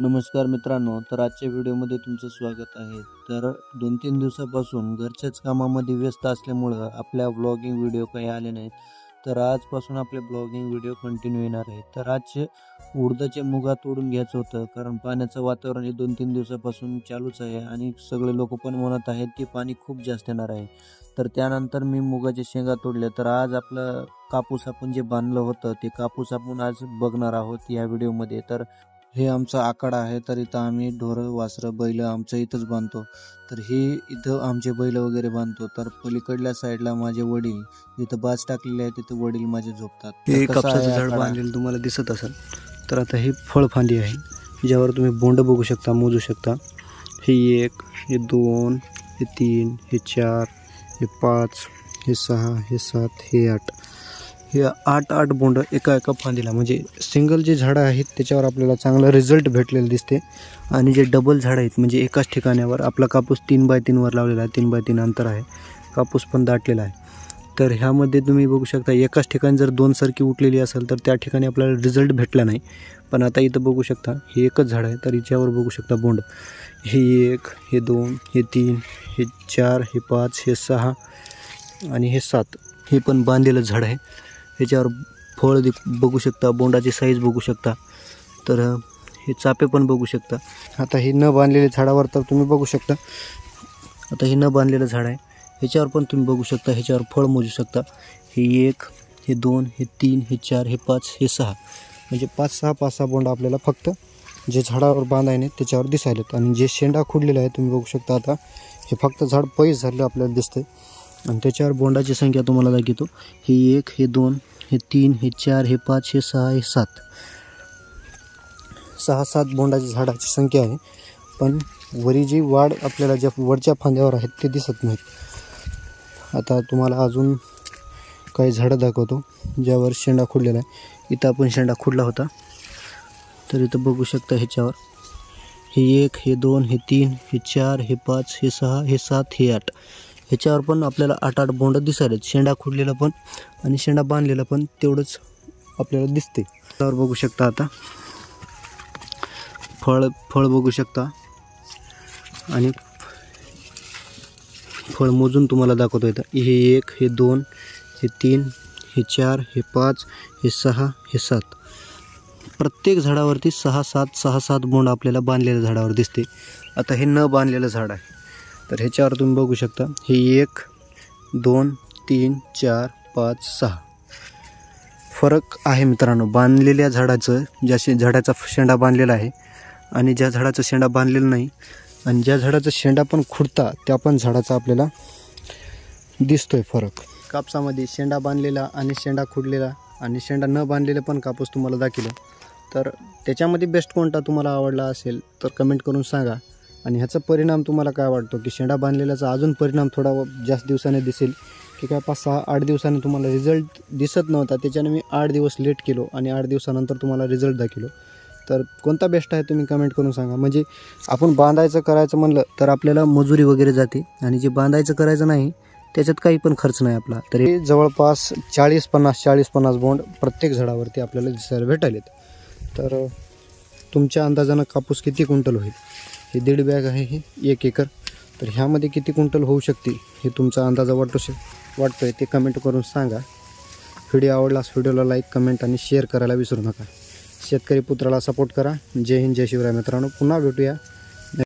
नमस्कार मित्रांनो, तर आजच्या व्हिडिओमध्ये तुमचं स्वागत आहे। तर 2-3 दिवसापासून घरच्याच कामामध्ये व्यस्त असल्यामुळे आपल्या व्लॉगिंग व्हिडिओ काही आले नाहीत। तर आजपासून आपले ब्लॉगिंग व्हिडिओ कंटिन्यू येणार आहे। तर आजचे उडदाचे मुगा तोडून घ्यायचं होतं, कारण पाण्याचं वातावरण हे 2-3 दिवसापासून चालूच आहे आणि सगळे लोक पण म्हणत आहेत की पाणी खूप जास्त येणार आहे। तर त्यानंतर मी मुगाचे शेंगा तोडले। तर आज आपलं कापूस आपण जे बांधलं होतं ते कापूस आपण आज बघणार आहोत या व्हिडिओमध्ये। तर हे आमचा आखाडा आहे। तर इथं आम्ही ढोरं वासरं बैल आमच्या इथंच बांधतो। तर हे इथं आमचे बैल वगैरे बांधतो। तर पलीकडल्या साईडला माझे वडील जिथं बाज टाकलेले आहे तिथं वडील माझे झोपतात। हे कापसाचं झाड बांधलेलं तुम्हाला दिसत असेल। तर आता ही फळफांदी आहे ज्यावर तुम्ही बोंड बघू शकता, मोजू शकता। हे 1, हे 2, हे 3, हे 4, हे 5, हे 6, हे 7, हे 8, हे 8 बोंड एका फांदीला, म्हणजे सिंगल जे झाडं आहेत त्याच्यावर आपल्याला चांगला रिझल्ट भेटलेला दिसते। आणि जे डबल झाडं आहेत म्हणजे एकाच ठिकाणावर आपला कापूस 3x3 वर लावलेला आहे, 3x3 अंतर आहे, कापूस पण दाटलेला आहे। तर ह्यामध्ये तुम्ही बघू शकता एकाच ठिकाणी जर 2 सरकी उठलेली असेल तर त्या ठिकाणी आपल्याला रिझल्ट भेटला नाही। पण आता इथं बघू शकता हे एकच झाड आहे, तर याच्यावर बघू शकता बोंड हे 1, हे 2, हे 3, हे 4, हे 5, हे 6 आणि हे 7, हे पण बांधलेलं झाड आहे। ह्याच्यावर फळ बघू शकता, बोंडाची साईज बघू शकता। तर हे चापे पण बघू शकता। आता हे न बांधलेले झाडावर तर तुम्ही बघू शकता, आता हे न बांधलेलं झाड आहे, ह्याच्यावर पण तुम्ही बघू शकता, ह्याच्यावर फळ मोजू शकता। हे 1, हे 2, हे 3, हे 4, हे 5, हे 6, म्हणजे 5-6 बोंड आपल्याला फक्त जे झाडावर बांधायने त्याच्यावर दिसायलेत। आणि जे शेंडा खुडलेला आहे तुम्ही बघू शकता, आता हे फक्त झाड पैस झालेलं आपल्याला दिसतंय। आणि त्याच्यावर बोंडाची संख्या तुम्हाला दाखवतो, हे 1, हे 2, हे 3, हे 4, हे 5, हे 6, हे 7, 6-7 बोंडाची झाडाची संख्या आहे। पण वरी जी वाढ आपल्याला ज्या वरच्या फांद्यावर आहेत ते दिसत नाहीत। आता तुम्हाला अजून काही झाडं दाखवतो ज्यावर शेंडा खुडलेला आहे। इथं आपण शेंडा खुडला होता, तर इथं बघू शकता ह्याच्यावर हे 1, हे 2, हे 3, हे 4, हे 5, हे 6, हे 7, हे 8, ह्याच्यावर पण आपल्याला 8 बोंड दिसायलेत। शेंडा खुडलेला पण आणि शेंडा बांधलेला पण तेवढंच आपल्याला दिसते। त्यावर बघू शकता आता फळ बघू शकता आणि फळ मोजून तुम्हाला दाखवतो येतं। हे 1, हे 2, हे 3, हे 4, हे 5, हे 6, हे 7, प्रत्येक झाडावरती 6-7 बोंड आपल्याला बांधलेल्या झाडावर दिसते। आता हे न बांधलेलं झाड आहे, तर ह्याच्यावर तुम्ही बघू शकता हे 1, 2, 3, 4, 5, 6 फरक आहे मित्रांनो। बांधलेल्या झाडाचं, ज्या झाडाचा शेंडा बांधलेला आहे आणि ज्या झाडाचा शेंडा बांधलेला नाही, आणि ज्या झाडाचा शेंडा पण खुडता त्या पण झाडाचा आपल्याला दिसतोय फरक। कापसामध्ये शेंडा बांधलेला आणि शेंडा खुडलेला आणि शेंडा न बांधलेला पण कापूस तुम्हाला दाखवलं। तर त्याच्यामध्ये बेस्ट कोणता तुम्हाला आवडला असेल तर कमेंट करून सांगा। आणि ह्याचा परिणाम तुम्हाला काय वाटतो की शेंडा बांधलेल्याचा अजून परिणाम थोडा जास्त दिवसाने दिसेल की काय 5-6-8 दिवसांनी तुम्हाला रिझल्ट दिसत नव्हता, त्याच्याने मी 8 दिवस लेट केलो आणि 8 दिवसानंतर तुम्हाला रिझल्ट दाखवलो। तर कोणता बेस्ट आहे तुम्ही कमेंट करून सांगा। म्हणजे आपण बांधायचं करायचं म्हणलं तर आपल्याला मजुरी वगैरे जाते, आणि जे बांधायचं करायचं नाही त्याच्यात काही पण खर्च नाही आपला। तरी जवळपास 40-50 बोंड प्रत्येक झाडावरती आपल्याला दिसायला भेटायलेत। तर तुमच्या अंदाजानं कापूस किती क्विंटल होईल? हे 1.5 बॅग आहे, हे 1 एकर। तर ह्यामध्ये किती क्विंटल होऊ शकते हे तुमचा अंदाजा वाटतोय ते कमेंट करून सांगा। व्हिडिओ आवडल्यास व्हिडिओला लाईक, कमेंट आणि शेअर करायला विसरू नका। शेतकरी पुत्राला सपोर्ट करा। जय हिंद, जय शिवराय मित्रांनो। पुन्हा भेटूया